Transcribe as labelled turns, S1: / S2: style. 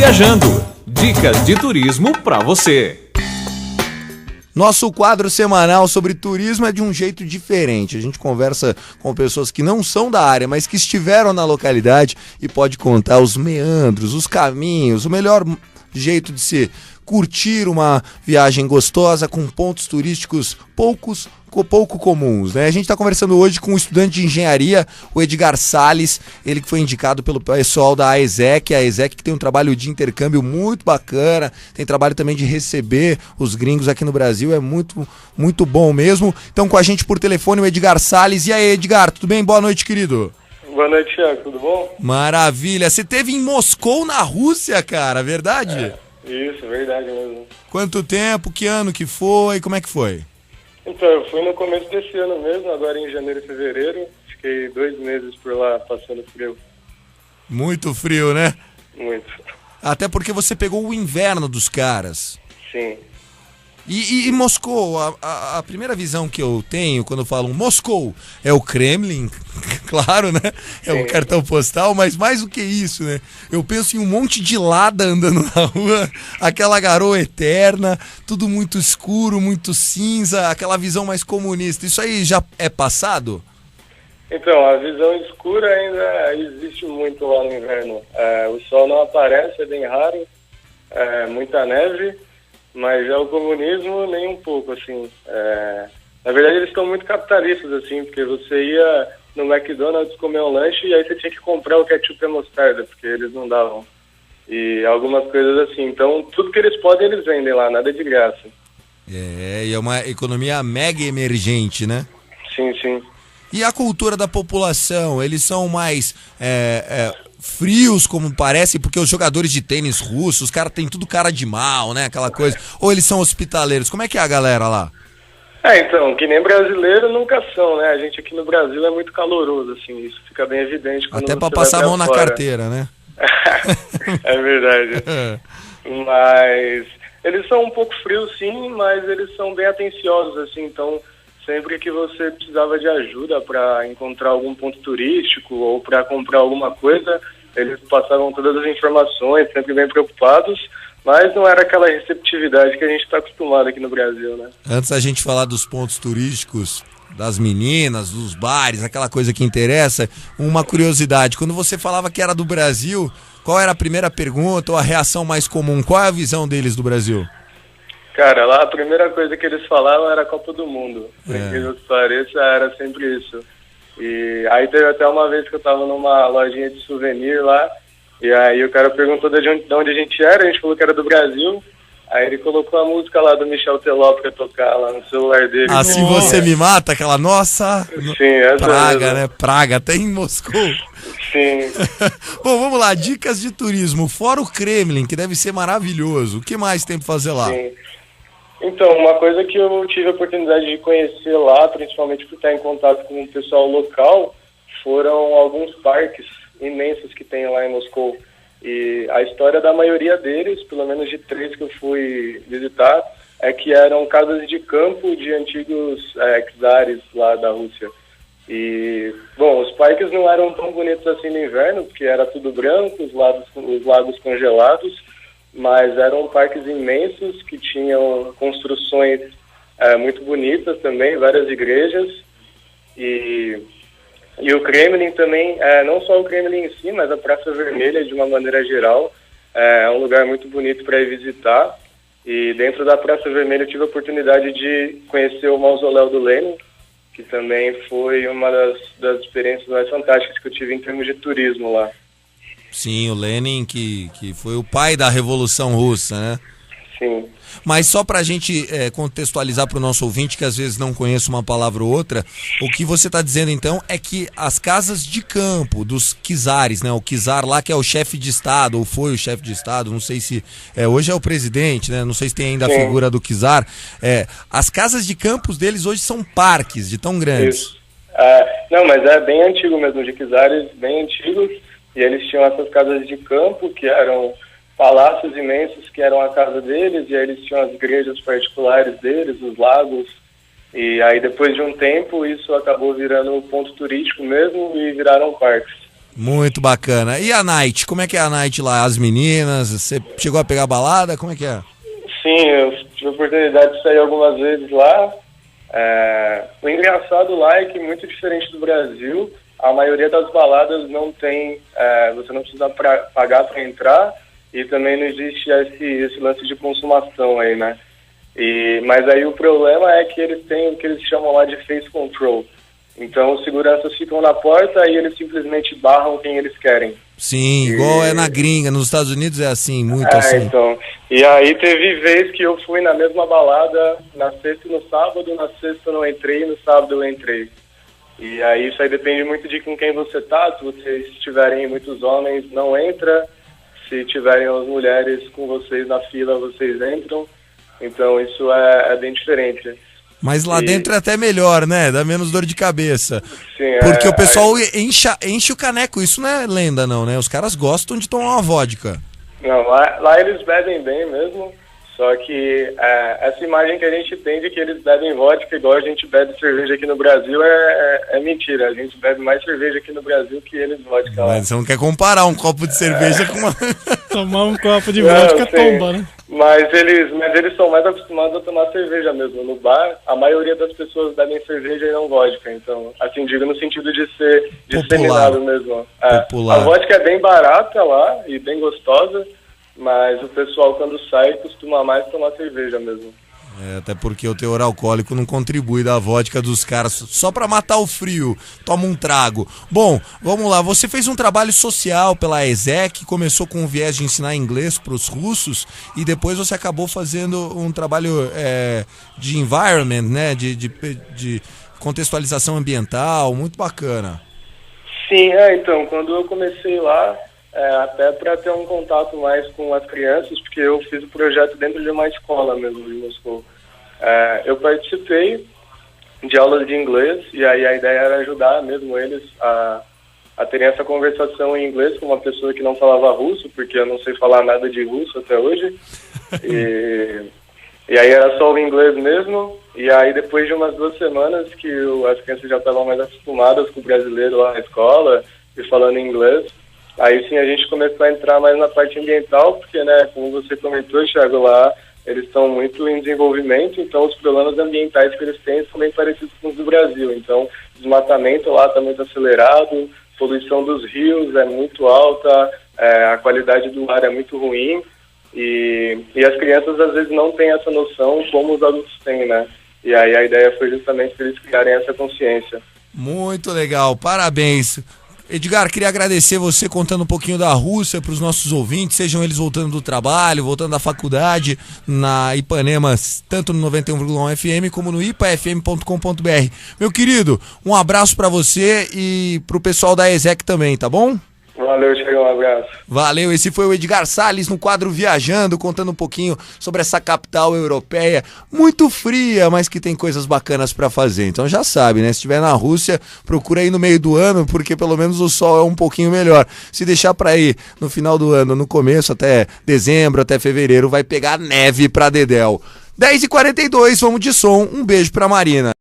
S1: Viajando. Dicas de turismo para você.
S2: Nosso quadro semanal sobre turismo é de um jeito diferente. A gente conversa com pessoas que não são da área, mas que estiveram na localidade e pode contar os meandros, os caminhos, o melhor jeito de se curtir uma viagem gostosa com pontos turísticos pouco comuns, né? A gente está conversando hoje com um estudante de engenharia, o Edgar Salles, ele que foi indicado pelo pessoal da AESEC, que tem um trabalho de intercâmbio muito bacana, tem trabalho também de receber os gringos aqui no Brasil, é muito bom mesmo. Então com a gente por telefone o Edgar Salles. E aí, Edgar, tudo bem? Boa noite, querido.
S3: Boa noite, Thiago, tudo bom?
S2: Maravilha, você esteve em Moscou, na Rússia, cara, verdade?
S3: Isso, verdade mesmo.
S2: Quanto tempo, que ano que foi, como é que foi?
S3: Então, eu fui no começo desse ano mesmo, agora em janeiro e fevereiro. Fiquei 2 meses por lá, passando frio.
S2: Muito frio, né?
S3: Muito.
S2: Até porque você pegou o inverno dos caras.
S3: Sim.
S2: E Moscou, a primeira visão que eu tenho quando falam Moscou é o Kremlin, claro, né? É o cartão postal, mas mais do que isso, né? Eu penso em um monte de lada andando na rua, aquela garoa eterna, tudo muito escuro, muito cinza, aquela visão mais comunista. Isso aí já é passado?
S3: Então, a visão escura ainda existe muito lá no inverno. O sol não aparece, é bem raro, muita neve. Mas já o comunismo, nem um pouco, assim. Na verdade, eles estão muito capitalistas, assim, porque você ia no McDonald's comer um lanche e aí você tinha que comprar o ketchup e a mostarda, porque eles não davam. E algumas coisas assim. Então, tudo que eles podem, eles vendem lá, nada de graça.
S2: E é uma economia mega emergente, né?
S3: Sim, sim.
S2: E a cultura da população, eles são mais frios, como parece, porque os jogadores de tênis russos, os caras têm tudo cara de mal, né, aquela coisa, ou eles são hospitaleiros? Como é que é a galera lá?
S3: Então, que nem brasileiro nunca são, né? A gente aqui no Brasil é muito caloroso, assim, isso fica bem evidente quando
S2: até
S3: você
S2: pra passar a mão na
S3: fora.
S2: Carteira, né?
S3: É verdade. Mas eles são um pouco frios, sim, mas eles são bem atenciosos, assim, então sempre que você precisava de ajuda para encontrar algum ponto turístico ou para comprar alguma coisa, eles passavam todas as informações, sempre bem preocupados, mas não era aquela receptividade que a gente está acostumado aqui no Brasil, né?
S2: Antes da gente falar dos pontos turísticos, das meninas, dos bares, aquela coisa que interessa, uma curiosidade, quando você falava que era do Brasil, qual era a primeira pergunta ou a reação mais comum? Qual é a visão deles do Brasil?
S3: Cara, lá a primeira coisa que eles falavam era a Copa do Mundo. Por incrível que pareça, era sempre isso. E aí teve até uma vez que eu tava numa lojinha de souvenir lá, e aí o cara perguntou de onde a gente era, a gente falou que era do Brasil, aí ele colocou a música lá do Michel Teló pra tocar lá no celular dele.
S2: Assim você me mata, aquela nossa...
S3: Sim, essa
S2: Praga,
S3: mesmo.
S2: né? Praga, até em Moscou.
S3: Sim.
S2: Bom, vamos lá, dicas de turismo. Fora o Kremlin, que deve ser maravilhoso, o que mais tem pra fazer lá?
S3: Sim. Então, uma coisa que eu tive a oportunidade de conhecer lá, principalmente por estar em contato com o pessoal local, foram alguns parques imensos que tem lá em Moscou. E a história da maioria deles, pelo menos de 3 que eu fui visitar, é que eram casas de campo de antigos czares lá da Rússia. E, bom, os parques não eram tão bonitos assim no inverno, porque era tudo branco, os lagos congelados, mas eram parques imensos que tinham construções muito bonitas também, várias igrejas, e o Kremlin também, não só o Kremlin em si, mas a Praça Vermelha de uma maneira geral, é um lugar muito bonito para ir visitar, e dentro da Praça Vermelha eu tive a oportunidade de conhecer o Mausoléu do Lenin, que também foi uma das experiências mais fantásticas que eu tive em termos de turismo lá.
S2: Sim, o Lenin, que foi o pai da Revolução Russa, né?
S3: Sim.
S2: Mas só para a gente contextualizar para o nosso ouvinte, que às vezes não conhece uma palavra ou outra, o que você está dizendo então é que as casas de campo dos czares, né? O czar lá que é o chefe de Estado, ou foi o chefe de Estado, não sei se... hoje é o presidente, né? Não sei se tem ainda a figura do czar. As casas de campos deles hoje são parques de tão grandes.
S3: Isso. Não, mas é bem antigo mesmo, de czares bem antigos, e eles tinham essas casas de campo que eram palácios imensos que eram a casa deles, e aí eles tinham as igrejas particulares deles, os lagos, e aí depois de um tempo isso acabou virando um ponto turístico mesmo e viraram parques.
S2: Muito bacana. E a night? Como é que é a night lá? As meninas? Você chegou a pegar balada? Como é que é?
S3: Sim, eu tive a oportunidade de sair algumas vezes lá. O engraçado lá é que, muito diferente do Brasil, a maioria das baladas não tem, você não precisa pagar para entrar, e também não existe esse lance de consumação aí, né? Mas aí o problema é que eles têm o que eles chamam lá de face control. Então os seguranças ficam na porta e eles simplesmente barram quem eles querem.
S2: Sim, igual é na gringa, nos Estados Unidos é assim, muito assim.
S3: Então. E aí teve vez que eu fui na mesma balada, na sexta e no sábado, na sexta eu não entrei, no sábado eu entrei. E aí isso aí depende muito de com quem você tá. Se vocês tiverem muitos homens, não entra. Se tiverem as mulheres com vocês na fila, vocês entram. Então isso é bem diferente.
S2: Mas lá dentro é até melhor, né? Dá menos dor de cabeça.
S3: Sim,
S2: porque o pessoal enche o caneco. Isso não é lenda, não, né? Os caras gostam de tomar uma vodka.
S3: Não, lá eles bebem bem mesmo. Só que essa imagem que a gente tem de que eles bebem vodka igual a gente bebe cerveja aqui no Brasil é mentira. A gente bebe mais cerveja aqui no Brasil que eles vodka lá.
S2: Mas você não quer comparar um copo de cerveja com uma...
S4: Tomar um copo de vodka tomba, né?
S3: Mas eles são mais acostumados a tomar cerveja mesmo. No bar, a maioria das pessoas bebem cerveja e não vodka. Então, assim, digo no sentido de ser disseminado mesmo.
S2: Popular.
S3: A vodka é bem barata lá e bem gostosa, mas o pessoal, quando sai, costuma mais tomar cerveja mesmo.
S2: Até porque o teor alcoólico não contribui da vodka dos caras, só pra matar o frio, toma um trago. Bom, vamos lá, você fez um trabalho social pela ESEC, começou com o viés de ensinar inglês pros russos, e depois você acabou fazendo um trabalho de environment, né, de contextualização ambiental, muito bacana.
S3: Sim, então, quando eu comecei lá, até para ter um contato mais com as crianças, porque eu fiz o projeto dentro de uma escola mesmo em Moscou. Eu participei de aulas de inglês, e aí a ideia era ajudar mesmo eles a terem essa conversação em inglês com uma pessoa que não falava russo, porque eu não sei falar nada de russo até hoje. E aí era só o inglês mesmo, e aí depois de umas 2 semanas que as crianças já estavam mais acostumadas com o brasileiro lá na escola e falando inglês, aí sim a gente começou a entrar mais na parte ambiental, porque, né, como você comentou, Thiago, lá eles estão muito em desenvolvimento, então os problemas ambientais que eles têm são bem parecidos com os do Brasil. Então, desmatamento lá está muito acelerado, poluição dos rios é muito alta, a qualidade do ar é muito ruim, e as crianças às vezes não têm essa noção como os adultos têm, né? E aí a ideia foi justamente para eles criarem essa consciência.
S2: Muito legal, parabéns. Edgar, queria agradecer você contando um pouquinho da Rússia para os nossos ouvintes, sejam eles voltando do trabalho, voltando da faculdade, na Ipanema, tanto no 91,1 FM como no ipafm.com.br. Meu querido, um abraço para você e para o pessoal da ESEC também, tá bom?
S3: Valeu, Thiago, um abraço.
S2: Valeu, esse foi o Edgar Salles no quadro Viajando, contando um pouquinho sobre essa capital europeia, muito fria, mas que tem coisas bacanas pra fazer. Então já sabe, né? Se estiver na Rússia, procura ir no meio do ano, porque pelo menos o sol é um pouquinho melhor. Se deixar pra ir no final do ano, no começo, até dezembro, até fevereiro, vai pegar neve pra dedéu. 10h42, vamos de som. Um beijo pra Marina.